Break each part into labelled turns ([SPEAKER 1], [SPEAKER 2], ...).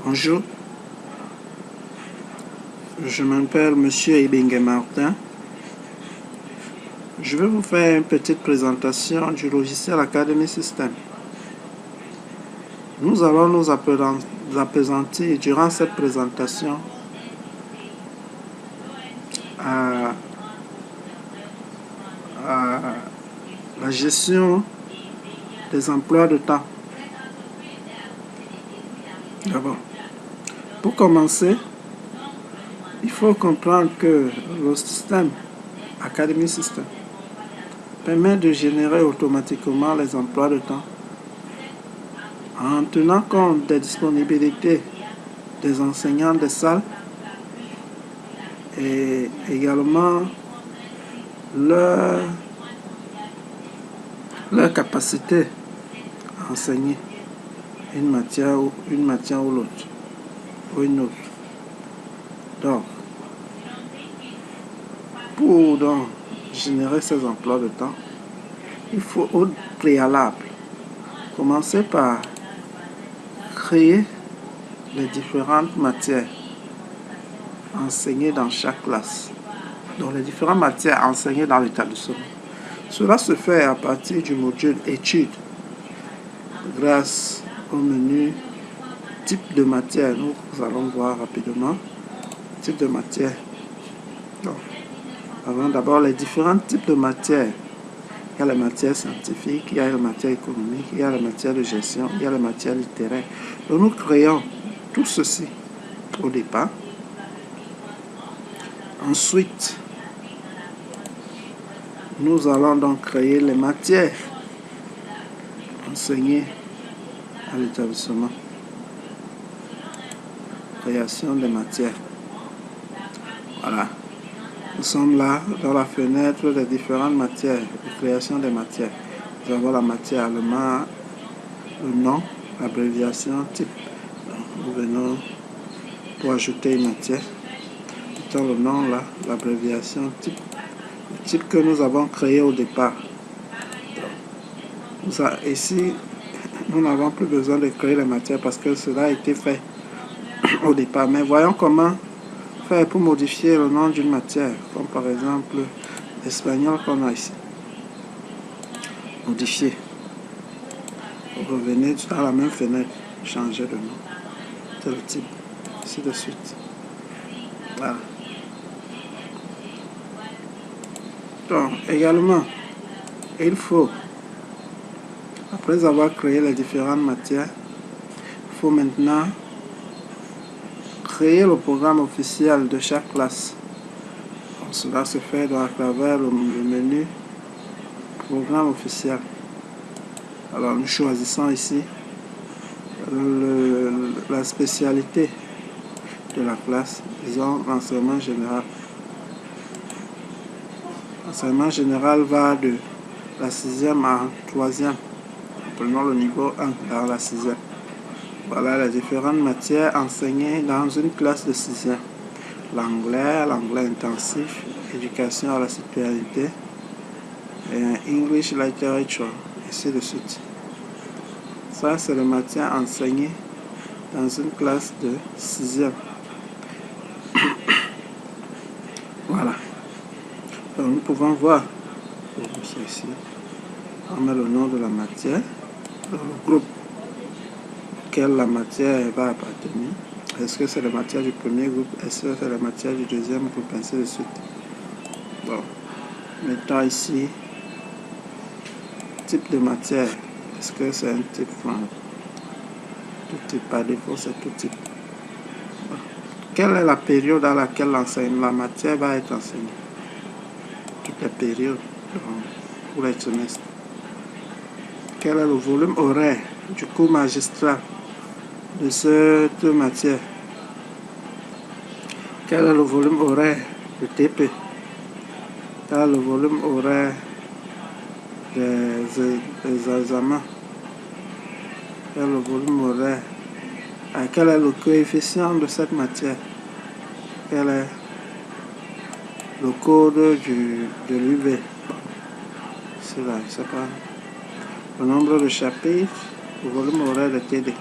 [SPEAKER 1] Bonjour, je m'appelle Monsieur Ibenge Martin. Je vais vous faire une petite présentation du logiciel Academy System. Nous allons nous appesantir durant cette présentation à la gestion des emplois de temps. D'abord, pour commencer, il faut comprendre que le système Academy System permet de générer automatiquement les emplois de temps en tenant compte des disponibilités des enseignants des salles et également leur capacité à enseigner une matière ou l'autre ou une autre. Donc, pour générer ces emplois de temps, il faut au préalable commencer par créer les différentes matières enseignées dans chaque classe. Donc les différentes matières enseignées dans l'établissement. Cela se fait à partir du module études grâce au menu type de matière. Nous allons voir rapidement type de matière. Donc, avant d'abord les différents types de matières. Il y a les matières scientifiques, il y a les matières économiques, il y a les matières de gestion, il y a les matières littéraires. Donc nous créons tout ceci au départ. Ensuite, nous allons donc créer les matières enseignées à l'établissement. Création des matières. Voilà. Nous sommes là dans la fenêtre des différentes matières, de création des matières. Nous avons la matière allemand, le nom, l'abréviation, type. Donc, nous venons pour ajouter une matière. Mettons le nom là, l'abréviation, type. Le type que nous avons créé au départ. Ici, nous n'avons plus besoin de créer les matières parce que cela a été fait au départ. Mais voyons comment faire pour modifier le nom d'une matière, comme par exemple l'espagnol qu'on a ici. Modifier. Vous revenez dans la même fenêtre, changer de nom. C'est le type, ainsi de suite. Voilà. Donc, également, il faut, après avoir créé les différentes matières, il faut maintenant créer le programme officiel de chaque classe. Donc, cela se fait à travers le menu programme officiel. Alors nous choisissons ici la spécialité de la classe, disons l'enseignement général. L'enseignement général va de la 6e à 3e. Prenons le niveau 1 dans la 6e. Voilà les différentes matières enseignées dans une classe de 6e. L'anglais intensif, éducation à la citoyenneté, et English Literature, ainsi de suite. Ça, c'est les matières enseignées dans une classe de 6e. Voilà. Donc, nous pouvons voir ici. On met le nom de la matière, le groupe auquel la matière va appartenir. Est-ce que c'est la matière du premier groupe? Est-ce que c'est la matière du deuxième groupe? Ainsi de suite. Bon. Mettons ici type de matière. Est-ce que c'est un type tout type par défaut, c'est tout type. Bon. Quelle est la période dans laquelle la matière va être enseignée? Toutes les périodes pour les semestres. Quel est le volume horaire du cours magistral de cette matière? Quel est le volume horaire du TP? Quel est le volume horaire des examens? Quel est le volume horaire? Quel est le coefficient de cette matière? Quel est le code de l'UV? C'est là, c'est pas. Le nombre de chapitres, le volume horaire de TD.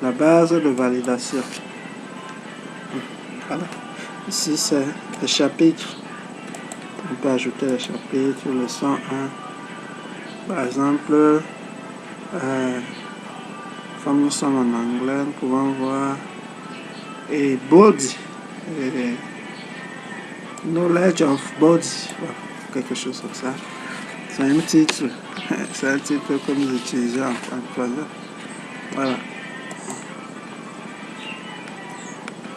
[SPEAKER 1] la base de validation. Voilà. Ici, c'est les chapitres. On peut ajouter les chapitres, leçon 1. Par exemple, comme nous sommes en anglais, nous pouvons voir et body, knowledge of body, voilà, quelque chose comme ça. C'est un titre, c'est un titre que nous utilisons en troisième. Voilà.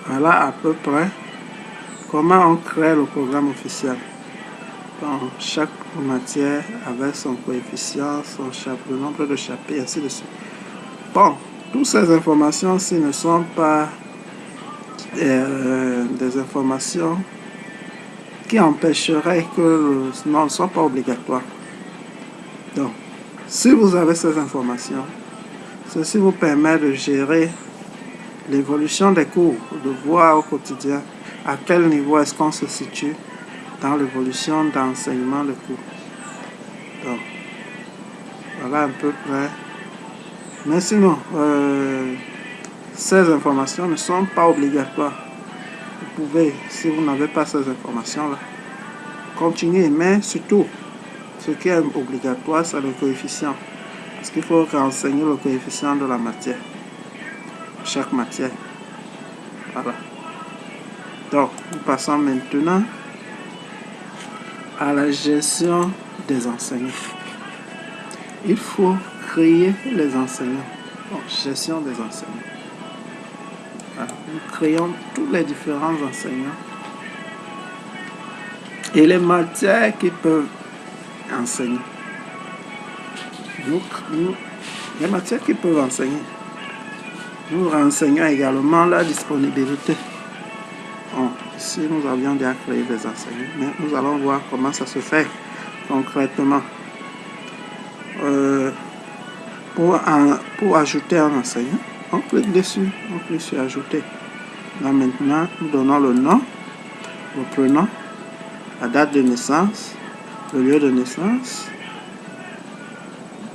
[SPEAKER 1] Voilà à peu près comment on crée le programme officiel. Donc, chaque matière avec son coefficient, le nombre de chapitres, ainsi de suite. Bon, toutes ces informations-ci ne sont pas des informations qui empêcheraient que ne sont pas obligatoires. Donc, si vous avez ces informations, ceci vous permet de gérer l'évolution des cours, de voir au quotidien à quel niveau est-ce qu'on se situe dans l'évolution d'enseignement de cours. Donc, voilà un peu près. Mais sinon, ces informations ne sont pas obligatoires. Vous pouvez, si vous n'avez pas ces informations-là, continuer. Mais surtout, ce qui est obligatoire, c'est le coefficient. Parce qu'il faut renseigner le coefficient de la matière. Chaque matière. Voilà. Donc, nous passons maintenant à la gestion des enseignants. Il faut créer les enseignants. Donc, gestion des enseignants. Voilà. Nous créons tous les différents enseignants et les matières qui peuvent enseigner. Les matières qui peuvent enseigner. Nous renseignons également la disponibilité. Bon, ici, nous avions déjà créé des enseignants, mais nous allons voir comment ça se fait concrètement. Pour ajouter un enseignant, on clique dessus, on clique sur ajouter. Là maintenant, nous donnons le nom, le prénom, la date de naissance, le lieu de naissance,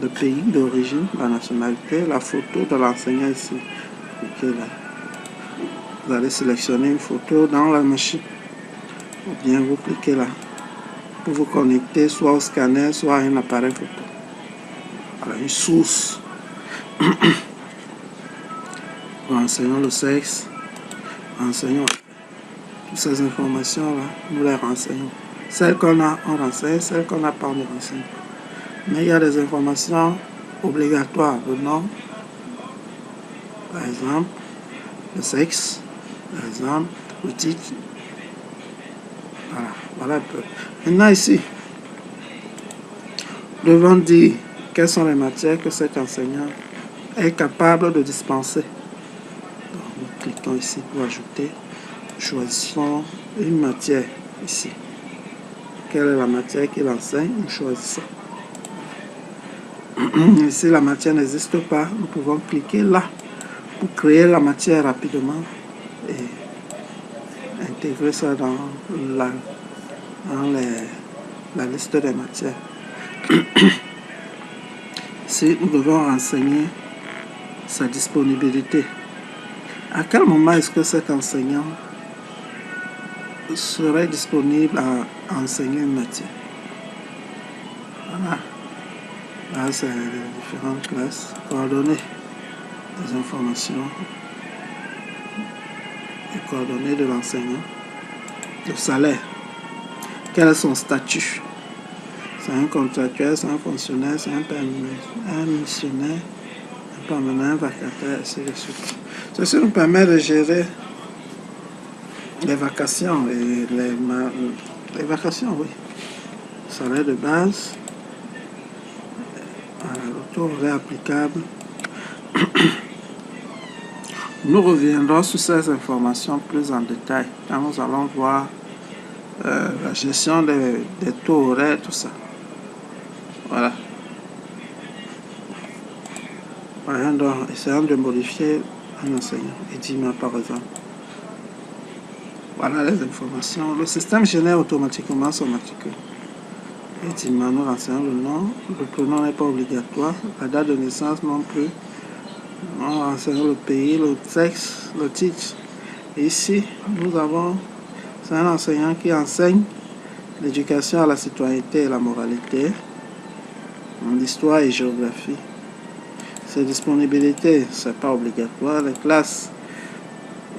[SPEAKER 1] le pays d'origine, la nationalité, la photo de l'enseignant ici. Cliquez là. Vous allez sélectionner une photo dans la machine. Ou bien vous cliquez là pour vous connecter soit au scanner, soit à un appareil photo. Voilà, une source. Renseignons le sexe. Renseignons toutes ces informations-là, nous les renseignons. Celles qu'on a, on renseigne. Celles qu'on n'a pas, on ne renseigne pas. Mais il y a des informations obligatoires. Le nom, par exemple, le sexe, par exemple, le titre. Voilà, voilà un peu. Maintenant ici, nous devons dire quelles sont les matières que cet enseignant est capable de dispenser. Donc, nous cliquons ici pour ajouter. Choisissons une matière ici. Quelle est la matière qu'il enseigne? Nous choisissons. Si la matière n'existe pas, nous pouvons cliquer là pour créer la matière rapidement et intégrer ça dans la liste des matières. Si nous devons renseigner sa disponibilité, à quel moment est-ce que cet enseignant serait disponible à enseigner une matière? Voilà. Là, c'est les différentes classes, coordonnées des informations, les coordonnées de l'enseignant, le salaire, quel est son statut? C'est un contractuel, c'est un fonctionnaire, c'est un missionnaire, un permanent, un vacataire, ainsi de suite. Ceci nous permet de gérer les vacations et les vacations, oui. Salaire de base, le taux horaire applicable. Nous reviendrons sur ces informations plus en détail quand nous allons voir la gestion des taux horaires, tout ça. Voilà. Essayons de modifier un enseignant, Edima par exemple. Voilà les informations. Le système génère automatiquement son matricule. Edima, nous renseignons le nom. Le prénom n'est pas obligatoire. La date de naissance non plus. On enseigne le pays, le texte, le titre. Et ici, nous avons, c'est un enseignant qui enseigne l'éducation à la citoyenneté et la moralité en histoire et géographie. Ces disponibilités, c'est pas obligatoire. Les classes,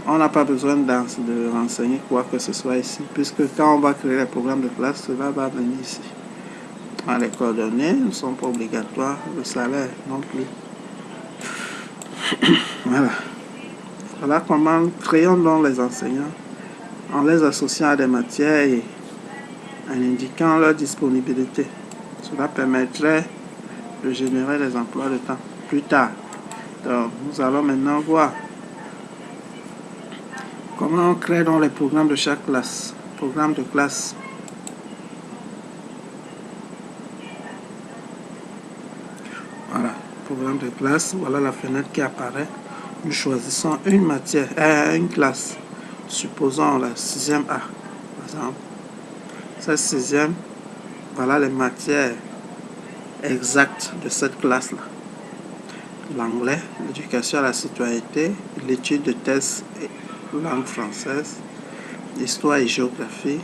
[SPEAKER 1] on n'a pas besoin de renseigner quoi que ce soit ici, puisque quand on va créer les programmes de classe, cela va venir ici. Les coordonnées ne sont pas obligatoires, le salaire non plus. Voilà. Voilà comment créons donc les enseignants en les associant à des matières et en indiquant leur disponibilité. Cela permettrait de générer des emplois de temps plus tard. Donc, nous allons maintenant voir comment on crée donc les programmes de chaque classe. Programme de classe. Voilà, programme de classe. Voilà la fenêtre qui apparaît. Nous choisissons une matière, une classe. Supposons la 6e A, par exemple. Cette 6e, voilà les matières exactes de cette classe-là. L'anglais, l'éducation à la citoyenneté, l'étude de thèse et langue française, histoire et géographie,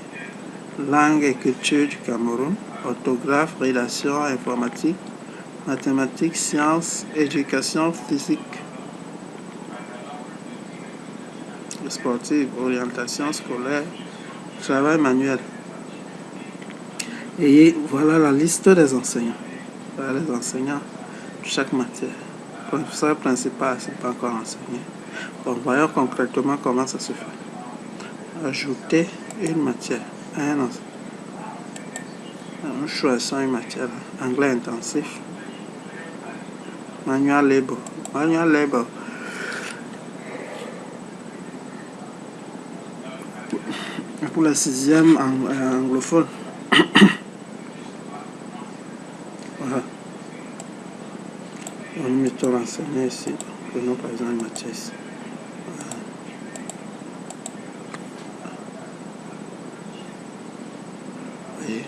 [SPEAKER 1] langue et culture du Cameroun, orthographe, rédaction, informatique, mathématiques, sciences, éducation physique, sportive, orientation scolaire, travail manuel. Et voilà la liste des enseignants. Voilà les enseignants de chaque matière. Le professeur principal, c'est pas encore enseigné. Bon, voyons concrètement comment ça se fait. Ajouter une matière à un enseignant. Nous choisissons une matière. Anglais intensif. Manual labor. Manual labor. Pour la 6e anglophone. Voilà. Nous mettons l'enseignant ici. Prenons par exemple une matière ici. Voilà. Vous voyez,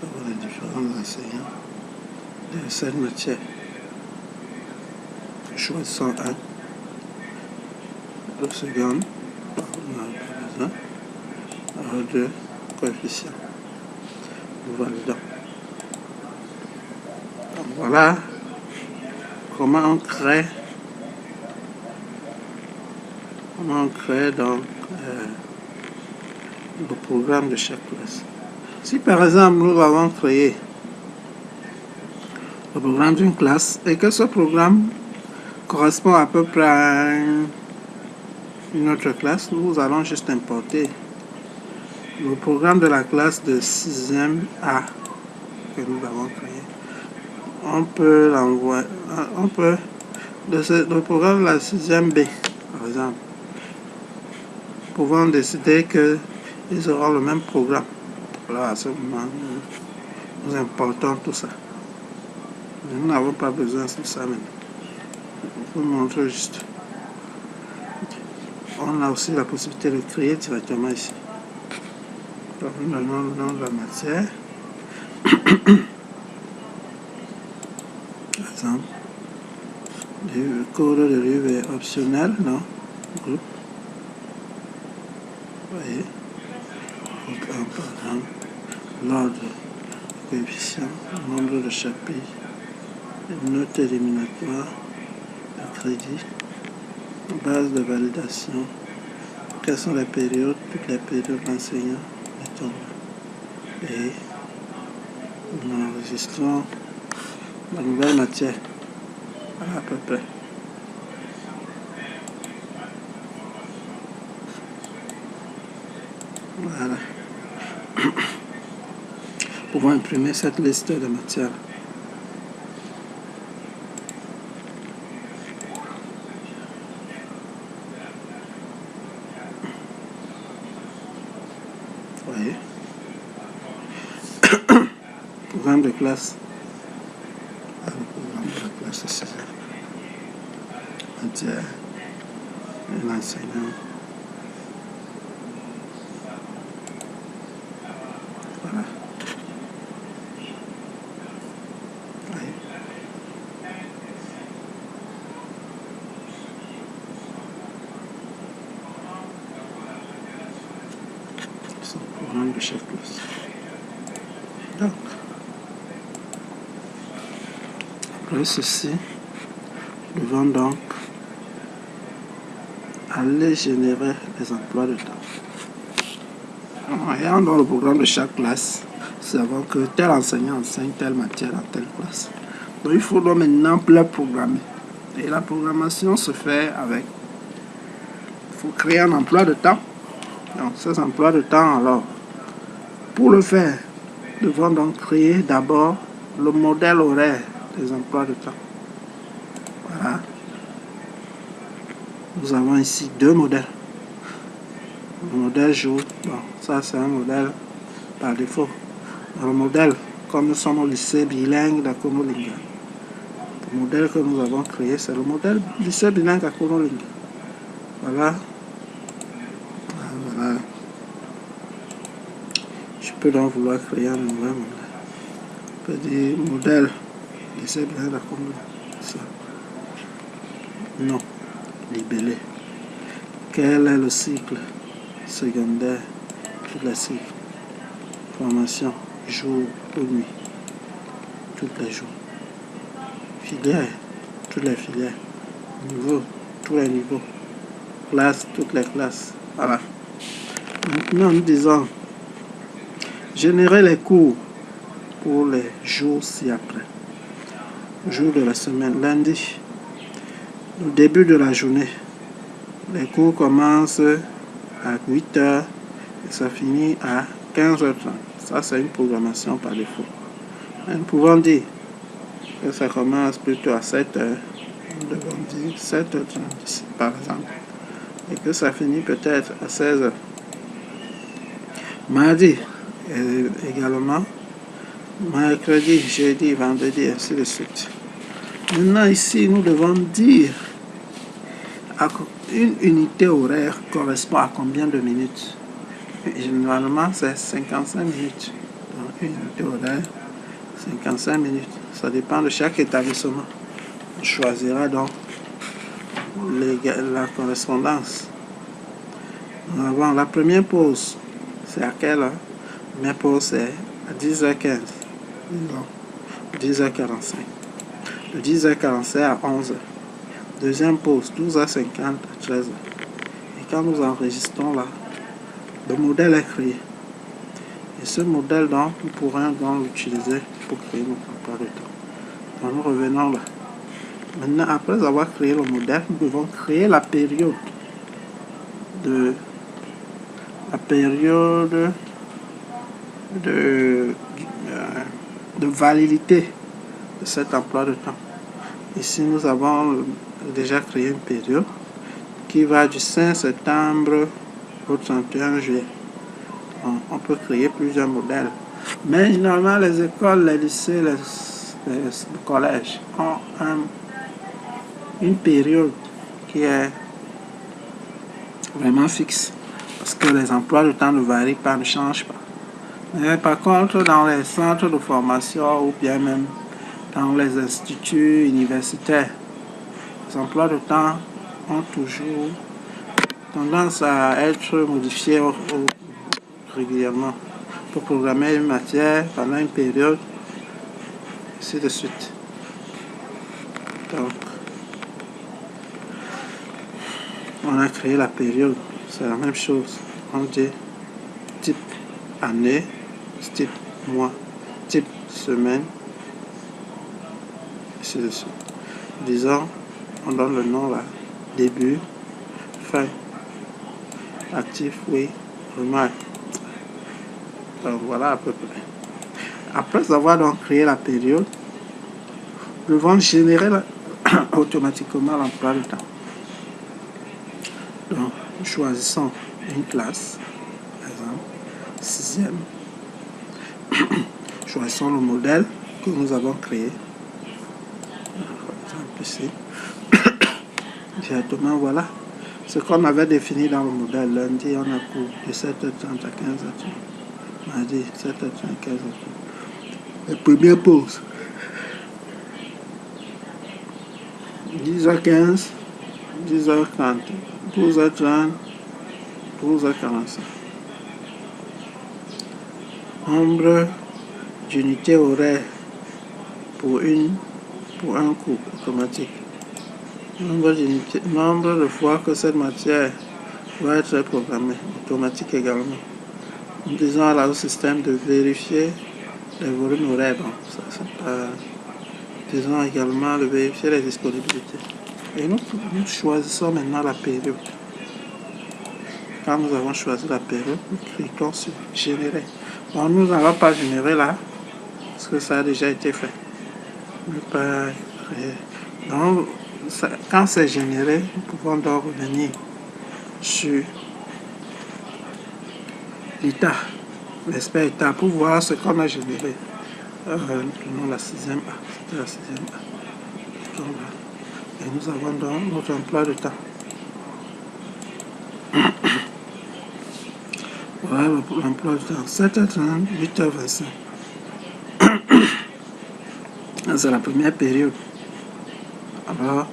[SPEAKER 1] avoir les différents enseignants de cette matière. Choisissons un. Le second, on n'a pas besoin. Alors, 2 coefficients. Nous validons. Donc, voilà comment on crée donc le programme de chaque classe. Si par exemple nous avons créé le programme d'une classe et que ce programme correspond à peu près à une autre classe, nous allons juste importer le programme de la classe de 6e A que nous avons créé. On peut l'envoyer, le programme de la 6e B, par exemple, pouvons décider qu'ils auront le même programme. Alors à ce moment, nous importons tout ça. Nous n'avons pas besoin de ça maintenant. Je vous montre juste. On a aussi la possibilité de créer directement ici. Donc, nous donnons le nom de la matière. Par exemple, le code de livre est optionnel, non? Groupe. Vous voyez? Groupe 1, par exemple. L'ordre, coefficient, nombre de chapitres, notes éliminatoires, le crédit, base de validation, quelles sont les périodes, toutes les périodes d'enseignant, et nous enregistrons la nouvelle matière à peu près. Voilà. Nous pouvons imprimer cette liste de matières. Vous voyez. Programme de classe. Le programme de la classe, c'est ça. Matière. L'enseignant. Voilà. programme de chaque classe. Donc, après ceci, nous devons donc aller générer les emplois de temps. Ayant dans le programme de chaque classe, nous savons que tel enseignant enseigne telle matière dans telle classe. Donc il faut donc maintenant programmer. Et la programmation se fait avec, il faut créer un emploi de temps. Donc ces emplois de temps, alors, pour le faire, nous devons donc créer d'abord le modèle horaire des emplois de temps. Voilà. Nous avons ici deux modèles. Le modèle jour, bon, ça c'est un modèle par défaut. Le modèle, comme nous sommes au lycée bilingue d'Akonolinga, le modèle que nous avons créé, c'est le modèle lycée bilingue d'Akonolinga. Voilà. Voilà. Je peux donc vouloir créer un nouvel modèle. Je peux dire modèle lycée bilingue d'Akonolinga. Ça. Non. Libellé. Quel est le cycle secondaire? Tous les cycles. Formation, jour ou nuit. Tous les jours. Filière, toutes les filières. Niveau, tous les niveaux. Classe, toutes les classes. Voilà. Maintenant, nous disons générer les cours pour les jours ci-après. Jour de la semaine, lundi. Au début de la journée, les cours commencent à 8h et ça finit à 15h30. Ça, c'est une programmation par défaut. Nous pouvons dire que ça commence plutôt à 7h. Nous devons dire 7h30 ici, par exemple. Et que ça finit peut-être à 16h. Mardi, également. Mercredi, jeudi, vendredi, ainsi de suite. Maintenant, ici, nous devons dire une unité horaire correspond à combien de minutes? Généralement, c'est 55 minutes. Donc, une unité horaire, 55 minutes. Ça dépend de chaque établissement. On choisira donc la correspondance. Nous avons la première pause. C'est à quelle heure? La première pause, c'est à 10h15. Non, 10h45. De 10h45 à 11h. Deuxième pause, 12h50 à 13h. Et quand nous enregistrons là, le modèle est créé. Et ce modèle, donc, nous pourrons donc l'utiliser pour créer notre emploi de temps. Donc, nous revenons là. Maintenant, après avoir créé le modèle, nous devons créer la période de validité de cet emploi de temps. Ici, nous avons déjà créé une période qui va du 5 septembre au 31 juillet. On peut créer plusieurs modèles. Mais généralement, les écoles, les lycées, les collèges ont une période qui est vraiment fixe. Parce que les emplois de temps ne varient pas, ne changent pas. Mais par contre, dans les centres de formation ou bien même dans les instituts universitaires, les emplois de temps ont toujours tendance à être modifiés régulièrement pour programmer une matière pendant une période, ainsi de suite. Donc, on a créé la période, c'est la même chose. On dit type année, type mois, type semaine, ainsi de suite. Disons, on donne le nom là, début, fin, actif, oui, remarque. Donc voilà à peu près. Après avoir donc créé la période, nous devons générer automatiquement l'emploi de temps. Donc, nous choisissons une classe, par exemple, 6e. Choisissons le modèle que nous avons créé. Par exemple ici. Directement, voilà. Ce qu'on avait défini dans le modèle. Lundi, on a cours de 7h30 à 15h30. Mardi, 7h30 à 15h30. La première pause. 10h15, 10h30, 12h30, 12h45. Nombre d'unités horaires pour un cours automatique. Nombre de fois que cette matière va être programmée, automatique également. Nous disons à au système de vérifier les volumes horaires. Bon, ça c'est pas... Disons également de vérifier les disponibilités. Et nous choisissons maintenant la période. Quand nous avons choisi la période, nous cliquons sur générer. Bon, nous n'allons pas générer là, parce que ça a déjà été fait. Ne pas créer. Donc, quand c'est généré, nous pouvons donc revenir sur l'état, l'espace état, pour voir ce qu'on a généré. Prenons la 6e A, c'était la 6e A. Et nous avons donc notre emploi de temps. Voilà l'emploi du temps, 7h30, 8h25. C'est la première période. Alors,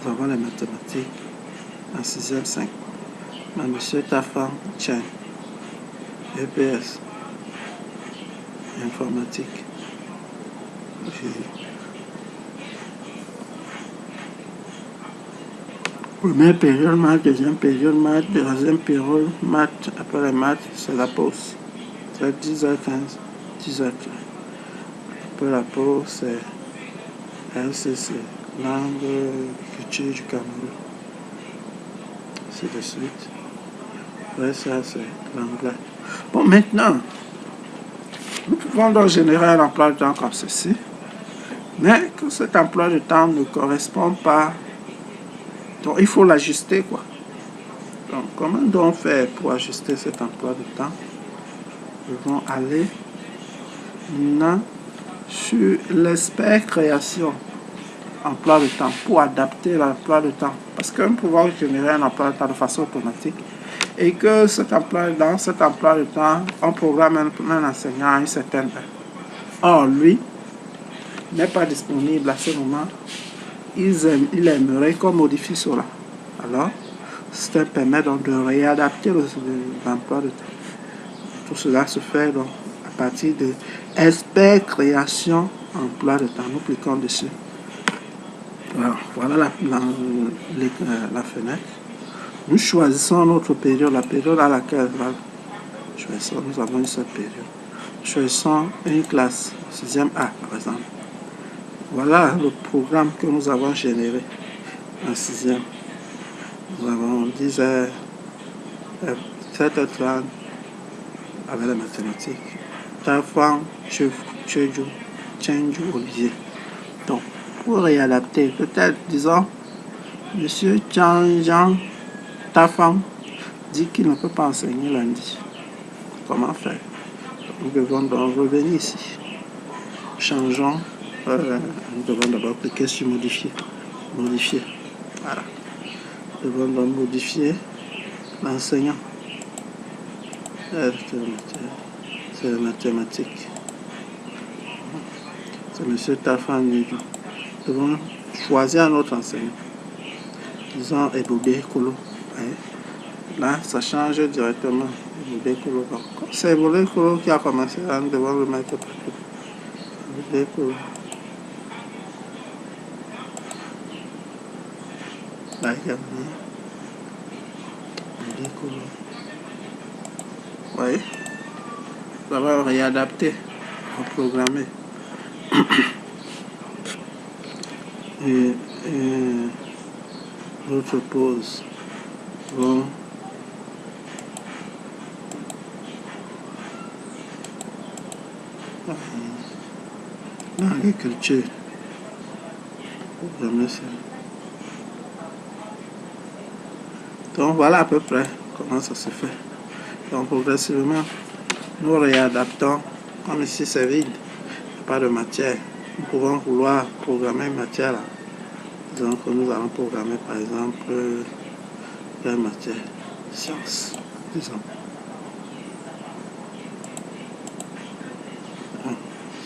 [SPEAKER 1] nous avons les mathématiques en 6e 5. Monsieur Tafan Chen, EPS, informatique. Première période maths, deuxième période maths, troisième période maths. Après les maths, c'est la pause. C'est 10h15, 10h15. Après la pause, c'est LCC, langue culture du Cameroun. C'est de suite. Après ça, c'est l'anglais. Bon, maintenant, nous pouvons donc générer un emploi de temps comme ceci. Mais que cet emploi de temps ne correspond pas, donc il faut l'ajuster, quoi. Donc, comment donc faire pour ajuster cet emploi de temps? Nous devons aller maintenant sur l'espace création, emploi de temps, pour adapter l'emploi de temps. Parce que nous pouvons générer un emploi de temps de façon automatique et que dans cet emploi de temps, on programme un enseignant à une certaine heure. Or, lui n'est pas disponible à ce moment. Il aimerait qu'on modifie cela. Alors, ça permet donc de réadapter l'emploi de temps. Tout cela se fait donc à partir de espace création emploi de temps. Nous cliquons dessus. Voilà la fenêtre. Nous choisissons notre période, la période à laquelle nous avons une seule période. Choisissons une classe, 6e A par exemple. Voilà le programme que nous avons généré en 6e. Nous avons 10h, 7h30 avec les mathématiques. Tafan, Chenju, Olivier. Donc, pour réadapter, peut-être, disons, Monsieur Jean Tafan dit qu'il ne peut pas enseigner lundi. Comment faire? Nous devons donc revenir ici. Changeons. Nous devons d'abord cliquer sur modifier. Modifier. Voilà. Nous devons donc modifier l'enseignant. C'est la mathématique. C'est M. Tafan Nidou. Nous devons choisir un autre enseignant. Disons Eboubé Kolo. Là, ça change directement. Eboubé Kolo. C'est Eboubé Kolo qui a commencé. Là, nous devons le mettre partout. Eboubé Kolo. Là, il y a Eboubé Kolo. Oui. Ça va réadapter, reprogrammer. Et l'autre pause. Bon. L'agriculture. Programmer ça. Donc voilà à peu près comment ça se fait. Donc progressivement, nous réadaptons. Comme ici c'est vide, il n'y a pas de matière. Nous pouvons vouloir programmer une matière là. Donc nous allons programmer par exemple la matière sciences, disons.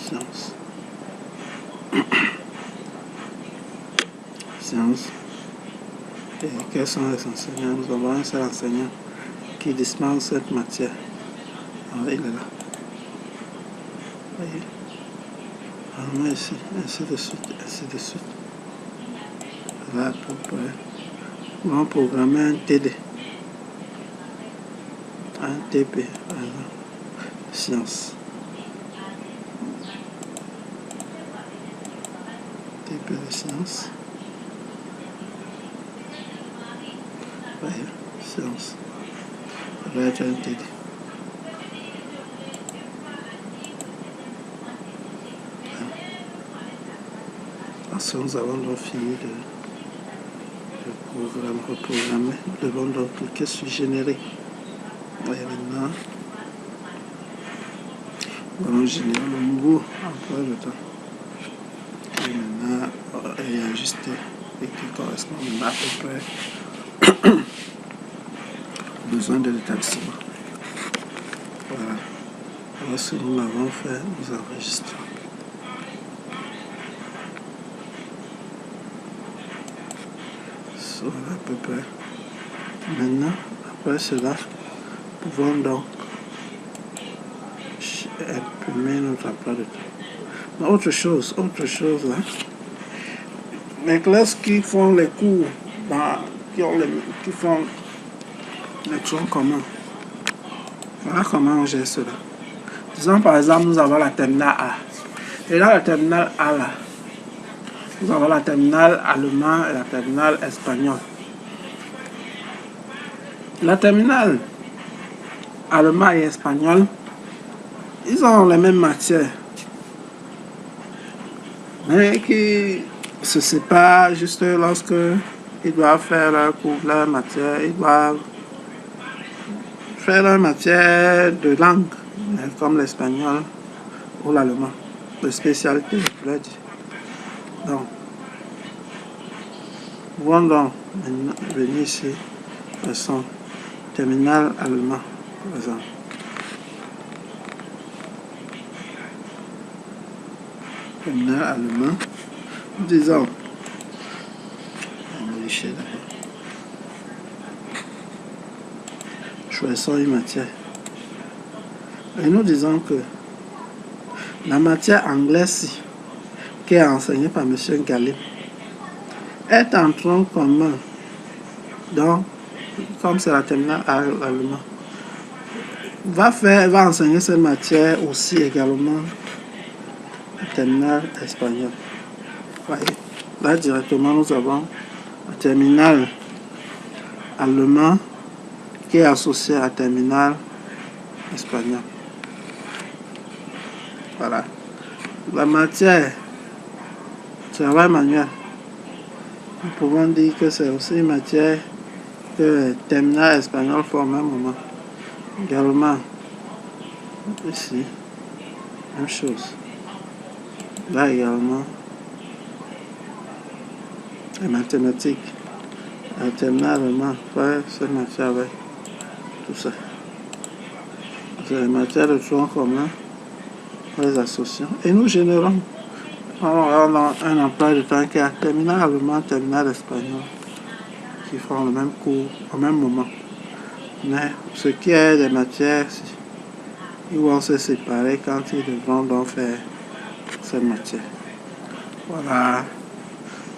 [SPEAKER 1] Sciences. Sciences. Et quels sont les enseignants? Nous avons un seul enseignant qui dispense cette matière. Alors, il est là. Voyez. Vraiment ici, ainsi de suite, ainsi de suite. Voilà à peu près. On va programmer un TD. Un TP. Voilà. Science. TP de science. Voyez, science. Ça va être un TD. Ensuite, nous avons donc fini de reprogrammer. Nous devons donc cliquer sur générer. Voyez maintenant. Nous allons générer le nouveau emploi de temps. Et maintenant, il y a juste et qui correspond à peu près besoin de l'établissement. Voilà. Lorsque nous l'avons fait, nous enregistrons. Voilà à peu près. Maintenant, après cela, nous pouvons donc imprimer notre emploi de temps. Mais autre chose là. Les classes qui font les cours, qui font les troncs communs. Voilà comment on gère cela. Disons par exemple, nous avons la terminale A. Et dans la terminale A là, nous avons la terminale allemand et la terminale espagnole. La terminale allemand et espagnol, ils ont les mêmes matières. Mais qui se séparent juste lorsque ils doivent faire leur cours, leur matière, ils doivent faire leur matière de langue, comme l'espagnol ou l'allemand, de spécialité, je voulais dire. Donc, nous pouvons donc venir ici, façon terminal allemand, par exemple. Terminal allemand, nous disons, on va licher d'abord. Choisissons une matière. Et nous disons que la matière anglaise qui est enseignée par M. Gallim est en tronc commun. Donc, comme c'est la terminale allemand, va enseigner cette matière aussi également la terminale espagnole. Voyez, là directement nous avons la terminale allemand qui est associée à la terminale espagnole. Voilà. La matière travail manuel, nous pouvons dire que c'est aussi une matière que le terminal espagnol font au même moment. Également, ici, même chose. Là également, les mathématiques. Le terminal allemand fait cette matière avec tout ça. C'est les matières de tronc commun, les associons. Et nous générons. On a un emploi de temps qui est terminal allemand, terminal espagnol, qui font le même cours au même moment. Mais ce qui est des matières, ils vont se séparer quand ils devront donc faire cette matière. Voilà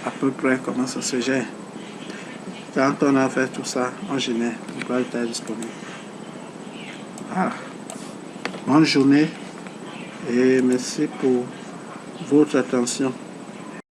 [SPEAKER 1] à peu près comment ça se gère. Quand on a fait tout ça, on génère. L'emploi de temps est disponible. Voilà. Bonne journée et merci pour votre attention.